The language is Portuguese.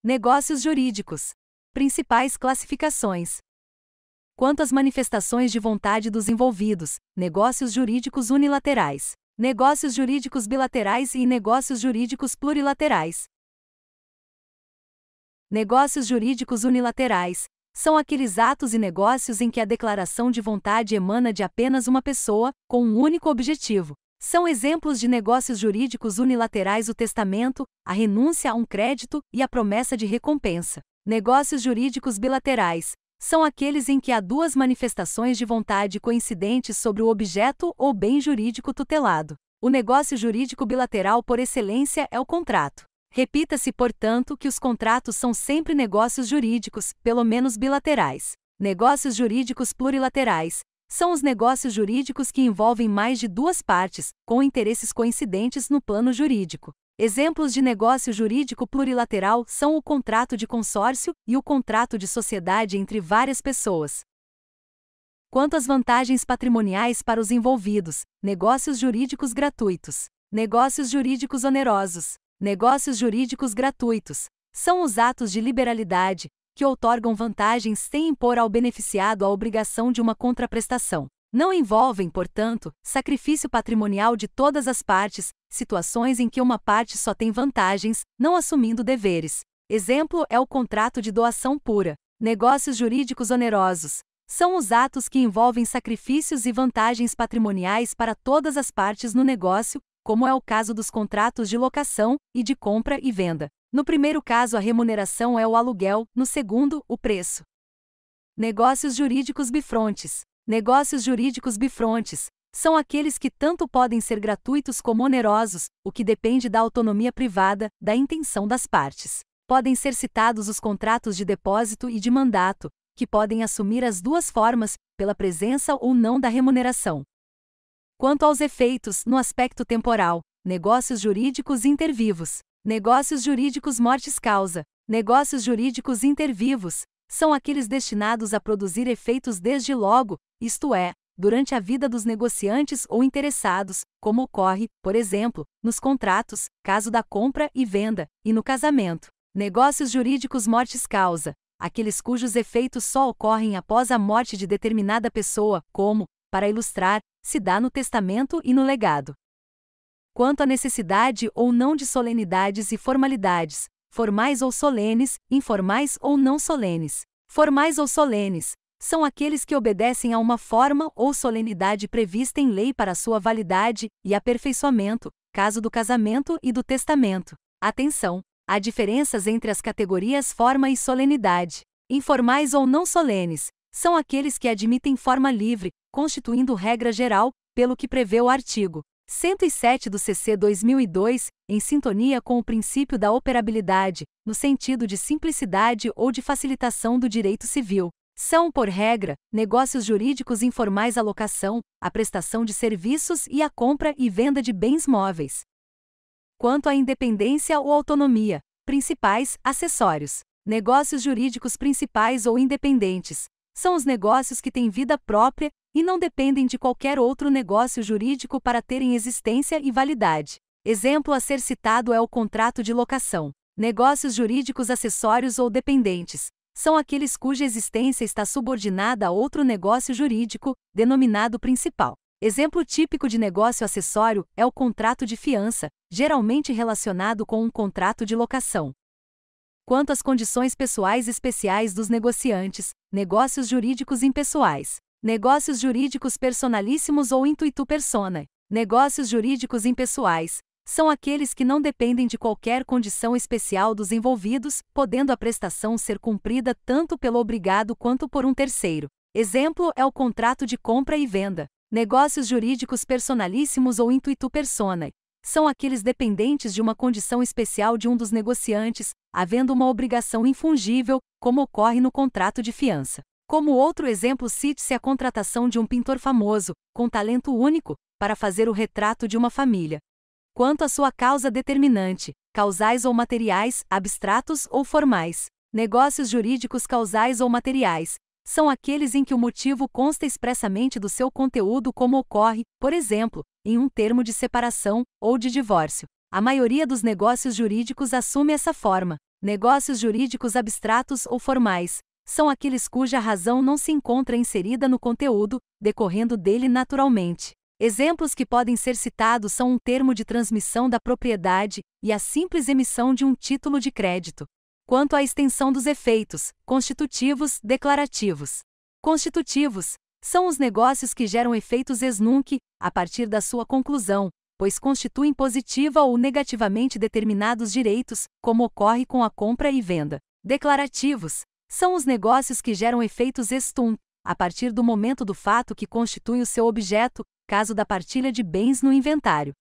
Negócios jurídicos. Principais classificações. Quanto às manifestações de vontade dos envolvidos, negócios jurídicos unilaterais, negócios jurídicos bilaterais e negócios jurídicos plurilaterais. Negócios jurídicos unilaterais são aqueles atos e negócios em que a declaração de vontade emana de apenas uma pessoa, com um único objetivo. São exemplos de negócios jurídicos unilaterais o testamento, a renúncia a um crédito e a promessa de recompensa. Negócios jurídicos bilaterais são aqueles em que há duas manifestações de vontade coincidentes sobre o objeto ou bem jurídico tutelado. O negócio jurídico bilateral por excelência é o contrato. Repita-se, portanto, que os contratos são sempre negócios jurídicos, pelo menos bilaterais. Negócios jurídicos plurilaterais são os negócios jurídicos que envolvem mais de duas partes, com interesses coincidentes no plano jurídico. Exemplos de negócio jurídico plurilateral são o contrato de consórcio e o contrato de sociedade entre várias pessoas. Quanto às vantagens patrimoniais para os envolvidos, negócios jurídicos gratuitos, negócios jurídicos onerosos. Negócios jurídicos gratuitos são os atos de liberalidade que outorgam vantagens sem impor ao beneficiado a obrigação de uma contraprestação. Não envolvem, portanto, sacrifício patrimonial de todas as partes, situações em que uma parte só tem vantagens, não assumindo deveres. Exemplo é o contrato de doação pura. Negócios jurídicos onerosos são os atos que envolvem sacrifícios e vantagens patrimoniais para todas as partes no negócio, como é o caso dos contratos de locação e de compra e venda. No primeiro caso, a remuneração é o aluguel, no segundo, o preço. Negócios jurídicos bifrontes. Negócios jurídicos bifrontes são aqueles que tanto podem ser gratuitos como onerosos, o que depende da autonomia privada, da intenção das partes. Podem ser citados os contratos de depósito e de mandato, que podem assumir as duas formas, pela presença ou não da remuneração. Quanto aos efeitos, no aspecto temporal, negócios jurídicos intervivos, negócios jurídicos mortis-causa, negócios jurídicos intervivos, são aqueles destinados a produzir efeitos desde logo, isto é, durante a vida dos negociantes ou interessados, como ocorre, por exemplo, nos contratos, caso da compra e venda, e no casamento. Negócios jurídicos mortis-causa, aqueles cujos efeitos só ocorrem após a morte de determinada pessoa, como, para ilustrar, se dá no testamento e no legado. Quanto à necessidade ou não de solenidades e formalidades, formais ou solenes, informais ou não solenes. Formais ou solenes são aqueles que obedecem a uma forma ou solenidade prevista em lei para sua validade e aperfeiçoamento, caso do casamento e do testamento. Atenção! Há diferenças entre as categorias forma e solenidade. Informais ou não solenes são aqueles que admitem forma livre, constituindo regra geral, pelo que prevê o artigo 107 do CC 2002, em sintonia com o princípio da operabilidade, no sentido de simplicidade ou de facilitação do direito civil. São, por regra, negócios jurídicos informais a locação, a prestação de serviços e a compra e venda de bens móveis. Quanto à independência ou autonomia, principais, acessórios. Negócios jurídicos principais ou independentes são os negócios que têm vida própria e não dependem de qualquer outro negócio jurídico para terem existência e validade. Exemplo a ser citado é o contrato de locação. Negócios jurídicos acessórios ou dependentes são aqueles cuja existência está subordinada a outro negócio jurídico, denominado principal. Exemplo típico de negócio acessório é o contrato de fiança, geralmente relacionado com um contrato de locação. Quanto às condições pessoais especiais dos negociantes, negócios jurídicos impessoais. Negócios jurídicos personalíssimos ou intuitu personae. Negócios jurídicos impessoais são aqueles que não dependem de qualquer condição especial dos envolvidos, podendo a prestação ser cumprida tanto pelo obrigado quanto por um terceiro. Exemplo é o contrato de compra e venda. Negócios jurídicos personalíssimos ou intuitu personae são aqueles dependentes de uma condição especial de um dos negociantes, havendo uma obrigação infungível, como ocorre no contrato de fiança. Como outro exemplo, cite-se a contratação de um pintor famoso, com talento único, para fazer o retrato de uma família. Quanto à sua causa determinante, causais ou materiais, abstratos ou formais. Negócios jurídicos causais ou materiais são aqueles em que o motivo consta expressamente do seu conteúdo, como ocorre, por exemplo, em um termo de separação ou de divórcio. A maioria dos negócios jurídicos assume essa forma. Negócios jurídicos abstratos ou formais são aqueles cuja razão não se encontra inserida no conteúdo, decorrendo dele naturalmente. Exemplos que podem ser citados são um termo de transmissão da propriedade e a simples emissão de um título de crédito. Quanto à extensão dos efeitos, constitutivos, declarativos. Constitutivos são os negócios que geram efeitos ex nunc, a partir da sua conclusão, pois constituem positiva ou negativamente determinados direitos, como ocorre com a compra e venda. Declarativos são os negócios que geram efeitos ex tunc, a partir do momento do fato que constitui o seu objeto, caso da partilha de bens no inventário.